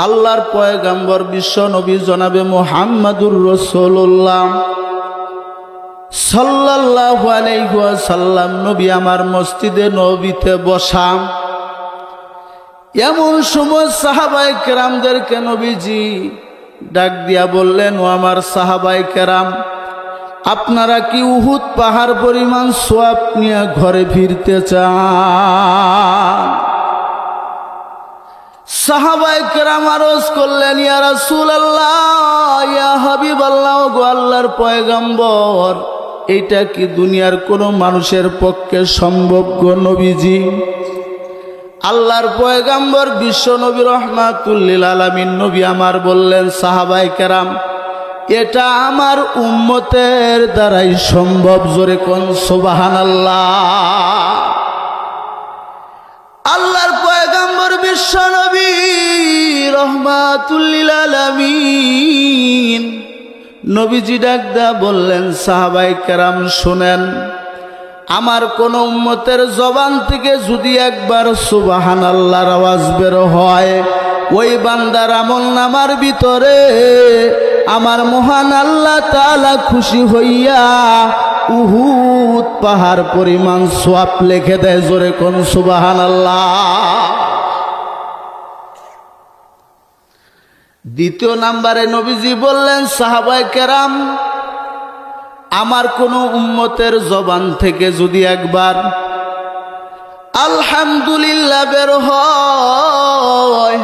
আল্লাহর পয়গম্বর বিশ্ব নবী জনাবে মুহাম্মাদুর রাসূলুল্লাহ সাল্লাল্লাহু আলাইহি ওয়াসাল্লাম নবী আমার মসজিদে নববীতে বসা। এমন সময় সাহাবায়ে কেরামদেরকে নবীজি ডাক দিয়া বললেন, ও আমার সাহাবায়ে কেরাম, আপনারা কি উহুদ পাহাড় পরিমাণ সওয়াব নিয়ে ঘরে ফিরতে চান? সাহাবায়ে কেরাম আরজ করলেন, ইয়া রাসূলুল্লাহ, ইয়া হাবিবাল্লাহ, গো আল্লাহর পয়গম্বর, এইটা কি দুনিয়ার কোনো মানুষের পক্ষে সম্ভব গো নবীজি? আল্লাহর পয়গম্বর বিশ্ব নবী রাহমাতুল লিল আলামিন নবী আমার বললেন, সাহাবায়ে কেরাম, এটা আমার উম্মতের দ্বারাই সম্ভব। জোরে কোন সুবহানাল্লাহ। আল্লাহর পয়গম্বর বিশ্ব নবী রাহমাতুল লিল আলামিন নবীজি ডাক দা বললেন, সাহাবায়ে কেরাম শুনেন, আমার কোন উম্মতের জবান থেকে যদি একবার সুবহানাল্লাহর আওয়াজ বের হয়, ওই বান্দার আমলনামার ভিতরে আমার মহান আল্লাহ তাআলা খুশি হইয়া উহুদ পাহাড় পরিমাণ সওয়াব লিখে দেয়। জোরে কোন সুবহানাল্লাহ। দ্বিতীয় নম্বরে নবীজি বললেন, সাহাবায়ে কেরাম, আমার কোন উম্মতের জবান থেকে যদি একবার আলহামদুলিল্লাহ বের হয়,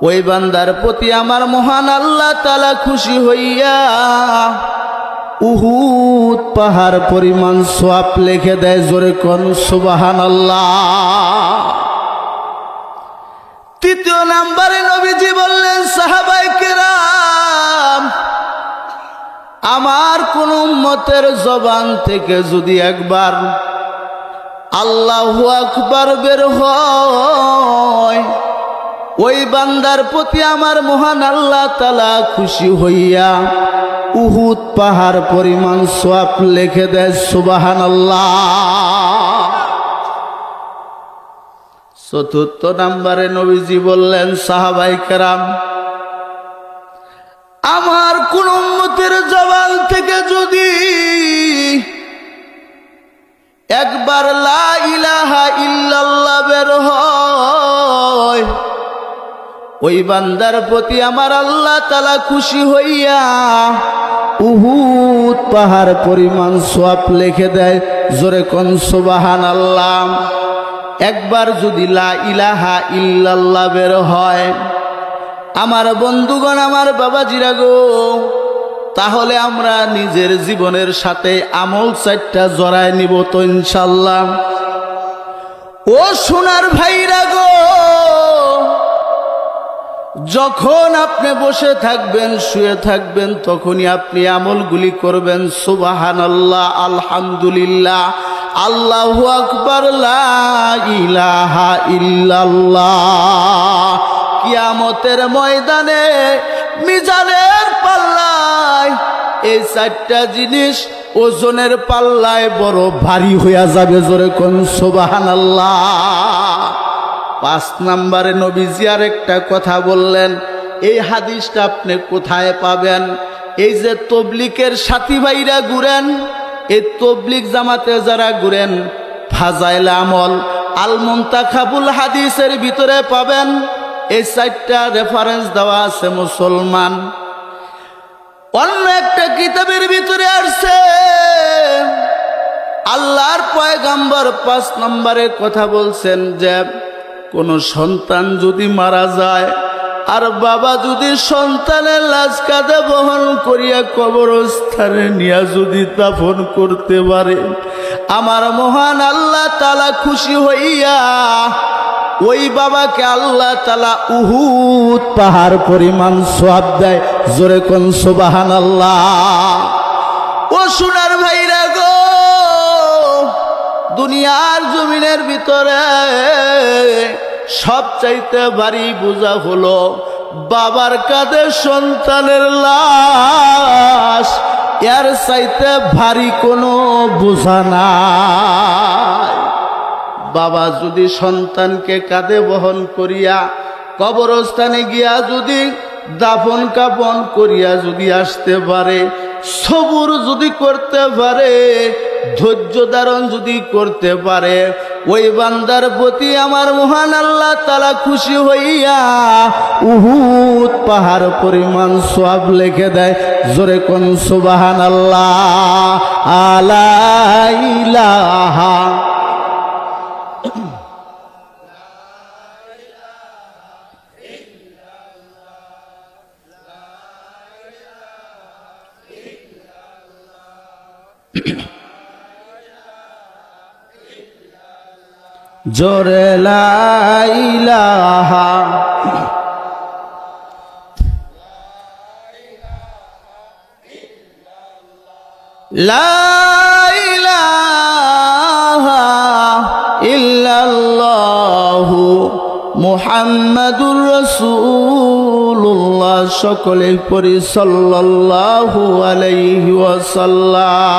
ওই বান্দার প্রতি আমার মহান আল্লাহ তাআলা খুশি হইয়া উহুদ পাহাড় পরিমাণ সওয়াব লিখে দেয়। জোরে কোন সুবহানাল্লাহ। তৃতীয় নম্বরে নবীজি বললেন, সাহাবায়ে কেরাম, আমার কোন উম্মতের জবান থেকে যদি একবার আল্লাহু আকবার বের হয়, ওই বান্দার প্রতি আমার মহান আল্লাহ তাআলা খুশি হইয়া উহুদ পাহাড় পরিমাণ সওয়াব লিখে দেয়। সুবহানাল্লাহ। চতুর্থ নম্বরে নবীজি বললেন, সাহাবায়ে কেরাম, আমার কোন উম্মতের জবান থেকে যদি একবার লা ইলাহা ইল্লাল্লাহ বের হয়, ওই বান্দার প্রতি আমার আল্লাহ তাআলা খুশি হইয়া উহুদ পাহাড় পরিমাণ সওয়াব লিখে দেয়। জোরে কোন সুবহানাল্লাহ। একবার যদি লা ইলাহা ইল্লাল্লাহ বের হয়, আমার বন্ধুগণ, আমার বাবাজিরা গো, তাহলে আমরা নিজের জীবনের সাথে আমল চারটা জড়ায় নিব তো ইনশাআল্লাহ। ও সোনার ভাইরা গো, যখন আপনি বসে থাকবেন, শুয়ে থাকবেন, তখনই আপনি আমলগুলি করবেন, সুবহানাল্লাহ, আলহামদুলিল্লাহ, আল্লাহু আকবার, লা ইলাহা ইল্লাল্লাহ। কিয়ামতের ময়দানে মিজানের পাল্লায় এই চারটা জিনিস ওজনের পাল্লায় বড় ভারী হইয়া যাবে। জোরে কোন সুবহানাল্লাহ। 5 নম্বরে নবীজি আর একটা কথা বললেন, এই হাদিসটা আপনি কোথায় পাবেন? এই যে তবলিগের সাথী ভাইরা ঘুরেন, এই তবলিগ জামাতে যারা ঘুরেন, ফাজাইল আমল আল মুনতাখাবুল হাদিসের ভিতরে পাবেন। এই 4টা রেফারেন্স দেওয়া আছে মুসলমান। অন্য একটা কিতাবের ভিতরে আসছে, আল্লাহর পয়গম্বর 5 নম্বরে কথা বলছেন যে কোন সন্তান যদি মারা যায় আর বাবা যদি সন্তানের লাশ কাঁধে বহন করিয়া কবরস্থানে নিয়ে যদি দাফন করতে পারে, আমার মহান আল্লাহ তাআলা খুশি হইয়া ওই বাবাকে আল্লাহ তাআলা উহুদ পাহাড় পরিমাণ সওয়াব দেয়। জোরে কোন সুবহানাল্লাহ। ও সোনার ভাইরা গো, দুনিয়ার জমিনের ভিতরে সবচাইতে ভারী বোঝা হলো বাবার কাঁধে সন্তানের লাশ। এর চাইতে ভারী কোনো বোঝা নাই। বাবা যদি সন্তানকে কাঁধে বহন করিয়া কবরস্থানে গিয়া যদি দাফন কাফন করিয়া যদি আসতে পারে, সবুর যদি করতে পারে, ধৈর্য ধারণ যদি করতে পারে, ওই বান্দার প্রতি আমার মহান আল্লাহ তাআলা খুশি হইয়া উহুদ পাহাড় পরিমাণ সওয়াব লিখে দেয়। জোরে কোন সুবহানাল্লাহ। আলা ইলাহা জোরে লা ইলাহা লা ইলাহা ইল্লাল্লাহু মুহাম্মাদুর রাসূলুল্লাহ। সকলে পড়ি সাল্লাল্লাহু আলাইহি ওয়াসাল্লাম।